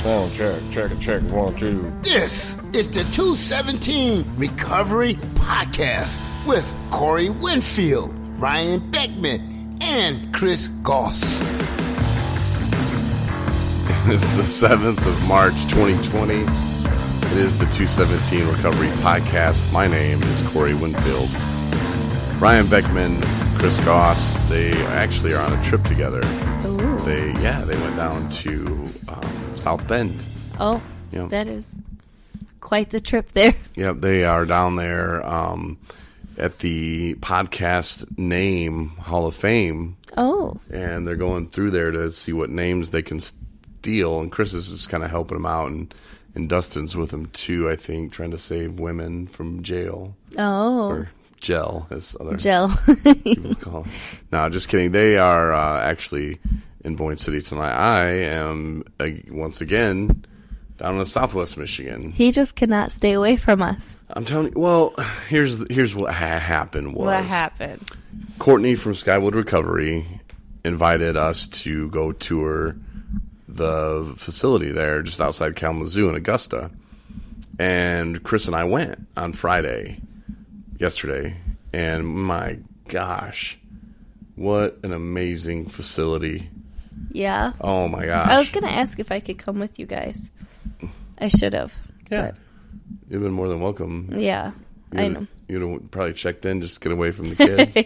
Sound check, 1, 2. This is the 217 Recovery Podcast with Corey Winfield, Ryan Beckman, and Chris Goss. It's the 7th of March, 2020. It is the 217 Recovery Podcast. My name is Corey Winfield. Ryan Beckman, Chris Goss, they actually are on a trip together. Ooh. They went down to South Bend. Oh, yep. That is quite the trip there. Yep, they are down there at the Podcast Name Hall of Fame. Oh. And they're going through there to see what names they can steal. And Chris is just kind of helping them out. And Dustin's with them too, I think, trying to save women from jail. Oh. Or jail, as other people call it. No, just kidding. They are actually in Boyne City tonight. I am, once again, down in Southwest Michigan. He just cannot stay away from us. I'm telling you. Well, here's what happened. What happened? Courtney from Skywood Recovery invited us to go tour the facility there just outside Kalamazoo in Augusta. And Chris and I went on yesterday. And my gosh, what an amazing facility. Yeah. Oh my gosh. I was going to ask if I could come with you guys. I should have. Yeah. You've been more than welcome. Yeah. I know. You'd have probably checked in just to get away from the kids.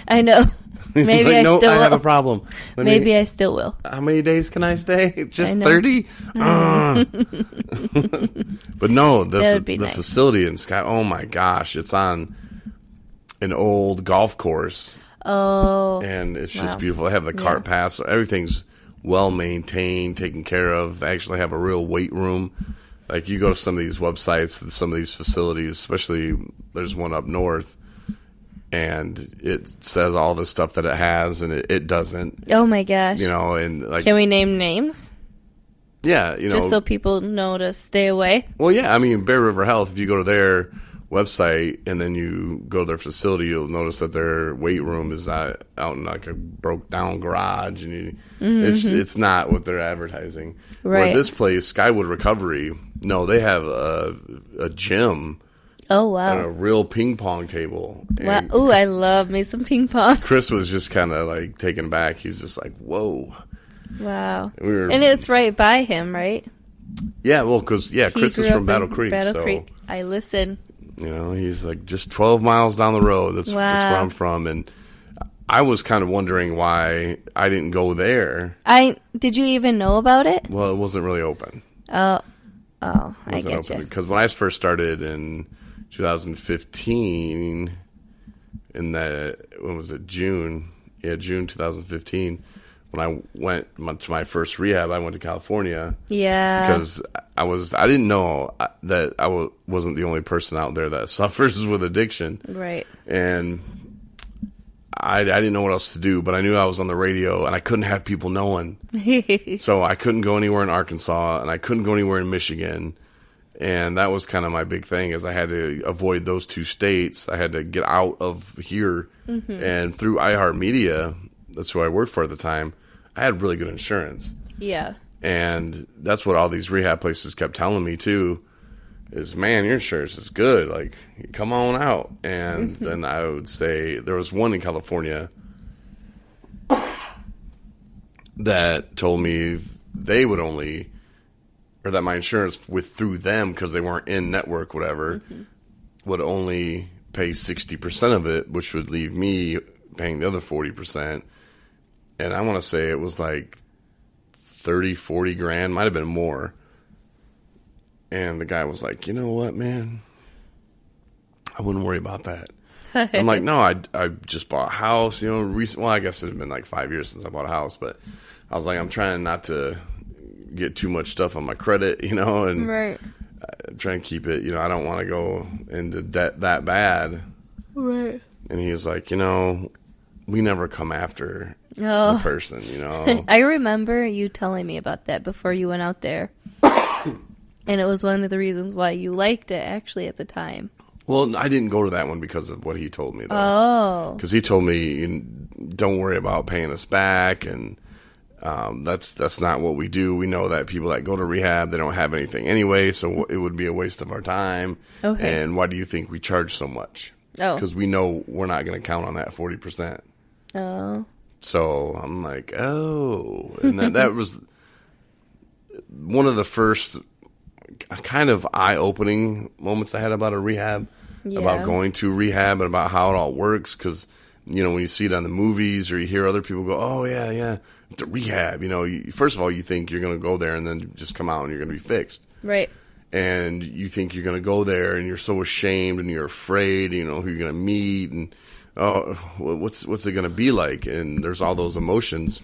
I know. Maybe like, I no, still will. I have a problem. Maybe I still will. How many days can I stay? Just 30? But no, the nice. facility in Sky, oh my gosh, it's on an old golf course. Oh. And it's just beautiful. They have the cart path, so everything's well maintained, taken care of. They actually have a real weight room. Like you go to some of these websites and some of these facilities, especially there's one up north, and it says all the stuff that it has, and it doesn't. Oh my gosh! And like, can we name names? Yeah, just so people know to stay away. Well, yeah, I mean, Bear River Health. If you go to their website and then you go to their facility, you'll notice that their weight room is out in like a broke down garage, and it's not what they're advertising. Right. Where this place, Skywood Recovery, no, they have a gym. Oh, wow. And a real ping pong table. Wow. Ooh, I love me some ping pong. Chris was just kind of like taken back. He's just like, whoa. Wow. And it's right by him, right? Yeah, well, because, Chris is from Battle Creek. Creek. I listen. He's like just 12 miles down the road. That's where I'm from. And I was kind of wondering why I didn't go there. Did you even know about it? Well, it wasn't really open. Oh, I get you. Because when I first started in 2015, when was it, June? Yeah, June 2015. When I went to my first rehab, I went to California. Yeah. Because I didn't know that I wasn't the only person out there that suffers with addiction. Right. And I didn't know what else to do, but I knew I was on the radio, and I couldn't have people knowing. So I couldn't go anywhere in Arkansas, and I couldn't go anywhere in Michigan. And that was kind of my big thing, is I had to avoid those two states. I had to get out of here. Mm-hmm. And through iHeartMedia, that's who I worked for at the time, I had really good insurance. Yeah. And that's what all these rehab places kept telling me, too, is, man, your insurance is good. Like, come on out. And then I would say there was one in California that told me they would only, or that my insurance through them, because they weren't in network, whatever, would only pay 60% of it, which would leave me paying the other 40%. And I want to say it was like 30, 40 grand, might have been more. And the guy was like, you know what, man? I wouldn't worry about that. I'm like, no, I just bought a house, well, I guess it had been like 5 years since I bought a house, but I was like, I'm trying not to get too much stuff on my credit, and right. I'm trying to keep it, I don't want to go into debt that bad. Right. And he was like, we never come after the person, I remember you telling me about that before you went out there. And it was one of the reasons why you liked it, actually, at the time. Well, I didn't go to that one because of what he told me, though. Oh. Because he told me, don't worry about paying us back, and That's not what we do. We know that people that go to rehab, they don't have anything anyway, so it would be a waste of our time. Okay. And why do you think we charge so much? Oh. Because we know we're not going to count on that 40%. Oh. So I'm like, oh. And that was one of the first kind of eye-opening moments I had about a rehab, about going to rehab and about how it all works. Because, when you see it on the movies or you hear other people go, oh, yeah, the rehab. First of all, you think you're going to go there and then just come out and you're going to be fixed. Right. And you think you're going to go there and you're so ashamed and you're afraid, who you're going to meet and, oh, what's it going to be like? And there's all those emotions.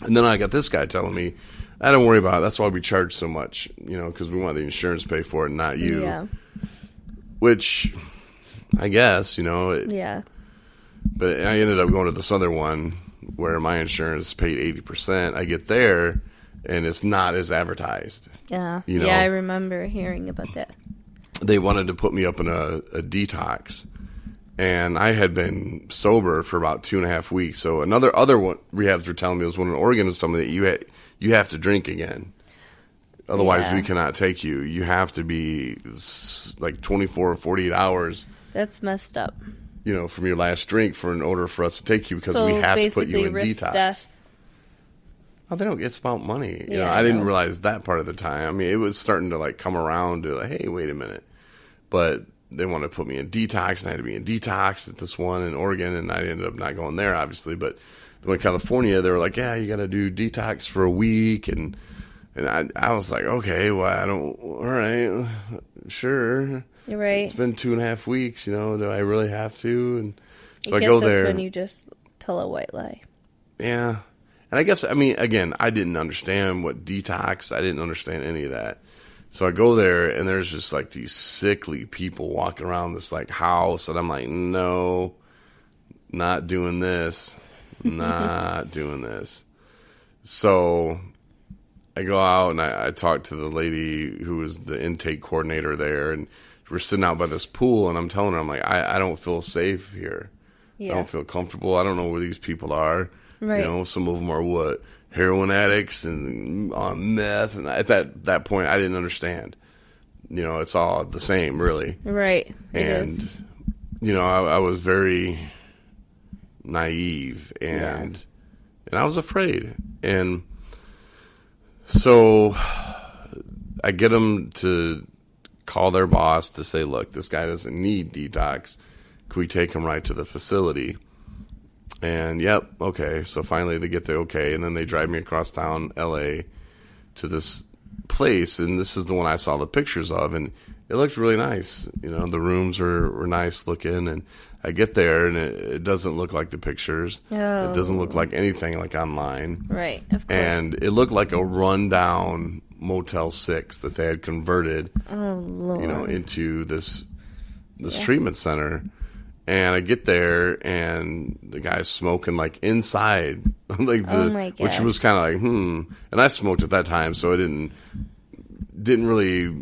And then I got this guy telling me, I don't worry about it. That's why we charge so much, because we want the insurance to pay for it and not you. Yeah. Which, I guess, yeah. But I ended up going to this other one where my insurance paid 80%. I get there, and it's not as advertised. Yeah. Yeah, I remember hearing about that. They wanted to put me up in a detox, and I had been sober for about 2.5 weeks. So other one, rehabs were telling me was one in Oregon was something that you have to drink again. Otherwise, we cannot take you. You have to be like 24 or 48 hours. That's messed up. From your last drink in order for us to take you because we have to put you in detox. Death. Oh, they don't. It's about money. Yeah, I didn't realize that part of the time. I mean, it was starting to come around to hey, wait a minute. But they wanted to put me in detox, and I had to be in detox at this one in Oregon, and I ended up not going there, obviously. But in California, they were like, yeah, you got to do detox for a week, and I was like, okay, well, all right, sure. You're right. It's been 2.5 weeks, do I really have to? And so I go guess there. That's when you just tell a white lie. Yeah. And I guess, again, I didn't understand what detox, I didn't understand any of that. So I go there, and there's just these sickly people walking around this house, and I'm like, no, not doing this, not doing this. So I go out, and I talk to the lady who was the intake coordinator there, and we're sitting out by this pool, and I'm telling her, I'm like, I don't feel safe here. Yeah. I don't feel comfortable. I don't know where these people are. Right. Some of them are heroin addicts and on meth. And at that point, I didn't understand. It's all the same, really. Right. And, I was very naive and I was afraid. And so I get them to call their boss to say, look, this guy doesn't need detox. Can we take him right to the facility? And, yep, okay. So finally they get the okay, and then they drive me across town, L.A., to this place, and this is the one I saw the pictures of, and it looked really nice. The rooms were nice looking, and I get there, and it doesn't look like the pictures. Oh. It doesn't look like anything online. Right, of course. And it looked like a rundown Motel 6 that they had converted, into this treatment center. And I get there, and the guy's smoking inside, oh my God. Which was kind of And I smoked at that time, so it didn't really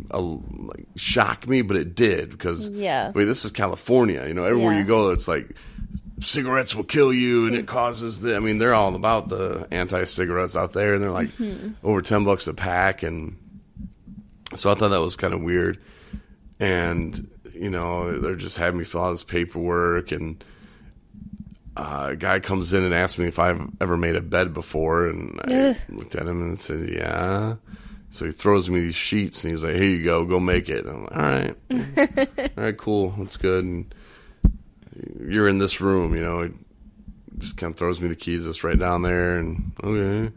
shock me, but it did because this is California. Everywhere you go, it's cigarettes will kill you, and it causes they're all about the anti-cigarettes out there, and they're over $10 a pack, and so I thought that was kind of weird, and. They're just having me fill out this paperwork, and a guy comes in and asks me if I've ever made a bed before, and I looked at him and said, yeah. So he throws me these sheets, and he's like, here you go make it. And I'm like, all right. All right, cool, that's good. And you're in this room, he just kind of throws me the keys, it's right down there, and okay.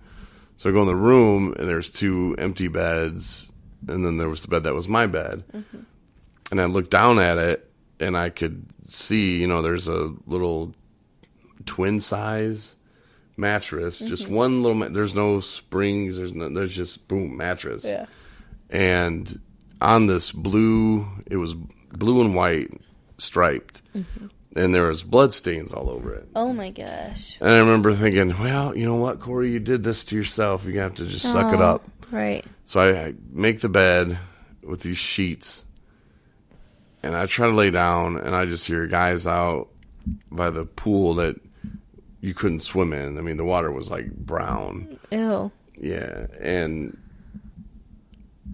So I go in the room, and there's 2 empty beds, and then there was the bed that was my bed. Mm-hmm. And I looked down at it, and I could see, there's a little twin size mattress, just one little. There's no springs. There's just boom mattress. Yeah. And on this it was blue and white striped, and there was blood stains all over it. Oh my gosh! And I remember thinking, well, you know what, Corey, you did this to yourself. You have to just suck it up. Right. So I make the bed with these sheets. And I try to lay down, and I just hear guys out by the pool that you couldn't swim in. I mean, the water was like brown. Ew. Yeah, and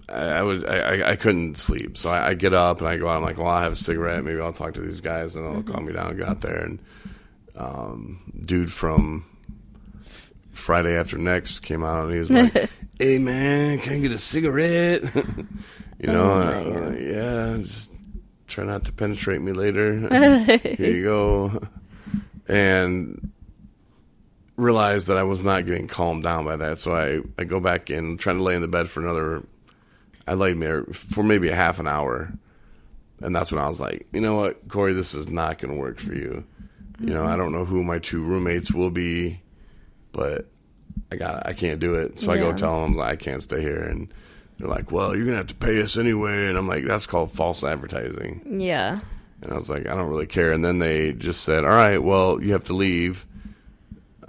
I couldn't sleep. So I get up and I go out. I'm like, well, I'll have a cigarette. Maybe I'll talk to these guys and they'll calm me down. I got there and dude from Friday After Next came out and he was like, hey man, can I get a cigarette? You know, yeah, just try not to penetrate me later. Here you go. And realized that I was not getting calmed down by that. So I go back in, trying to lay in the bed for I laid there for maybe a half an hour. And that's when I was like, you know what, Corey, this is not going to work for you. You know, I don't know who my 2 roommates will be, but I can't do it. So I go tell them, I can't stay here. And they're like, well, you're going to have to pay us anyway. And I'm like, that's called false advertising. Yeah. And I was like, I don't really care. And then they just said, all right, well, you have to leave.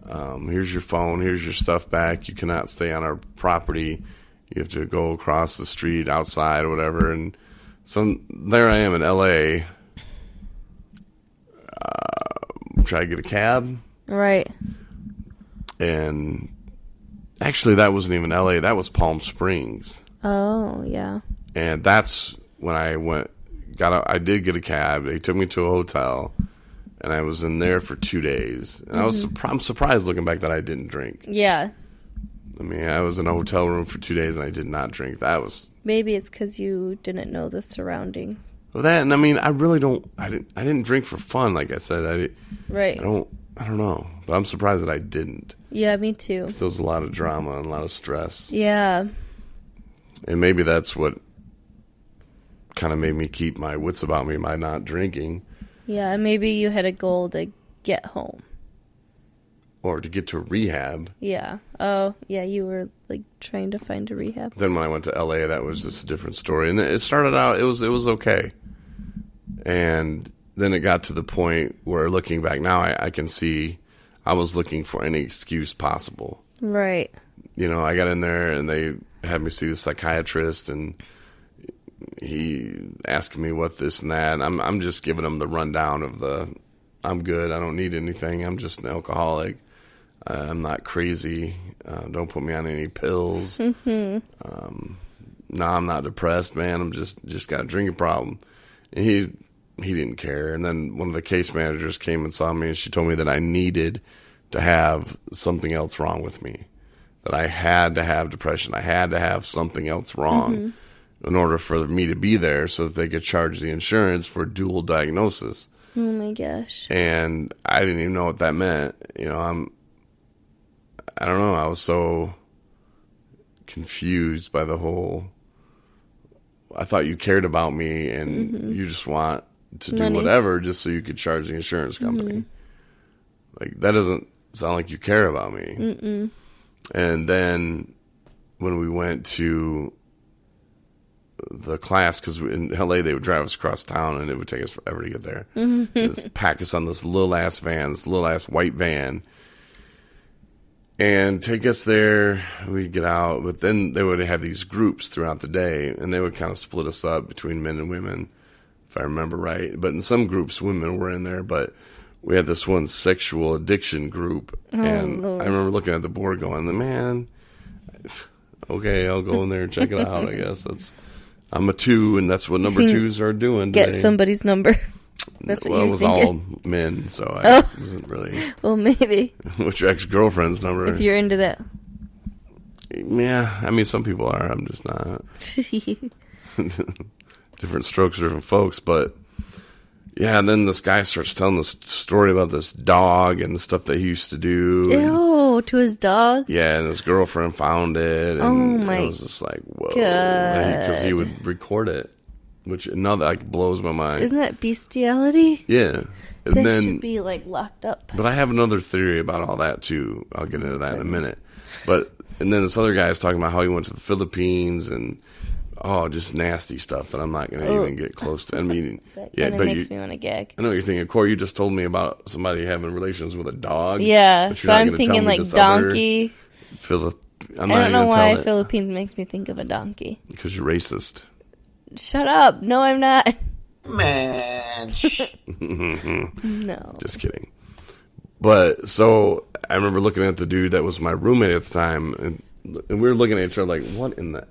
Here's your phone. Here's your stuff back. You cannot stay on our property. You have to go across the street outside or whatever. And so there I am in L.A. Try to get a cab. Right. And actually, that wasn't even L.A. That was Palm Springs. Oh, yeah. And that's when I I did get a cab. They took me to a hotel. And I was in there for 2 days. And I'm surprised looking back that I didn't drink. Yeah. I mean, I was in a hotel room for 2 days and I did not drink. That was... Maybe it's because you didn't know the surroundings. Well, that, and I mean, I really don't... I didn't drink for fun, like I said. Right. I don't know. But I'm surprised that I didn't. Yeah, me too. There was a lot of drama and a lot of stress. Yeah. And maybe that's what kind of made me keep my wits about me by not drinking. Yeah, maybe you had a goal to get home. Or to get to rehab. Yeah. Oh, yeah, you were, like, trying to find a rehab. Then when I went to L.A., that was just a different story. And it started out, it was okay. And then it got to the point where, looking back now, I can see I was looking for any excuse possible. Right. You know, I got in there, and they had me see the psychiatrist, and he asked me what this and that. And I'm just giving him the rundown of I'm good, I don't need anything, I'm just an alcoholic. I'm not crazy. Don't put me on any pills. No, I'm not depressed, man. I'm just got a drinking problem. And he didn't care. And then one of the case managers came and saw me, and she told me that I needed to have something else wrong with me. That I had to have depression. I had to have something else wrong in order for me to be there so that they could charge the insurance for dual diagnosis. Oh, my gosh. And I didn't even know what that meant. You know, I don't know. I was so confused by the whole. I thought you cared about me and you just want to do whatever just so you could charge the insurance company. Like, that doesn't sound like you care about me. And then when we went to the class, because in LA they would drive us across town and it would take us forever to get there. Just pack us on this little ass white van. And take us there, we'd get out, but then they would have these groups throughout the day, and they would kind of split us up between men and women, if I remember right. But in some groups, women were in there, but we had this one sexual addiction group, and Lord. I remember looking at the board going, man, okay, I'll go in there and check it out, I guess. I'm a 2, and that's what number 2s are doing today. Get somebody's number. That's what it was thinking. all men, so I wasn't really. Well, maybe. What's your ex-girlfriend's number? If you're into that. Yeah, I mean, some people are. I'm just not. Different strokes for different folks, but yeah. And then this guy starts telling this story about this dog and the stuff that he used to do. Ew, to his dog? Yeah, and his girlfriend found it. And it was just like, whoa. Because he would record it. Which now that like blows my mind. Isn't that bestiality? Yeah. And that then should be like locked up. But I have another theory about all that too. I'll get into that in a minute. And then this other guy is talking about how he went to the Philippines and just nasty stuff that I'm not going to even get close to. I mean, that kind of makes me want to gag. I know what you're thinking. Corey, you just told me about somebody having relations with a dog. Yeah, so I'm thinking like donkey. I don't know why Philippines makes me think of a donkey. Because you're racist. Shut up. No, I'm not. Man. No. Just kidding. But so I remember looking at the dude that was my roommate at the time, and we were looking at each other like, what in the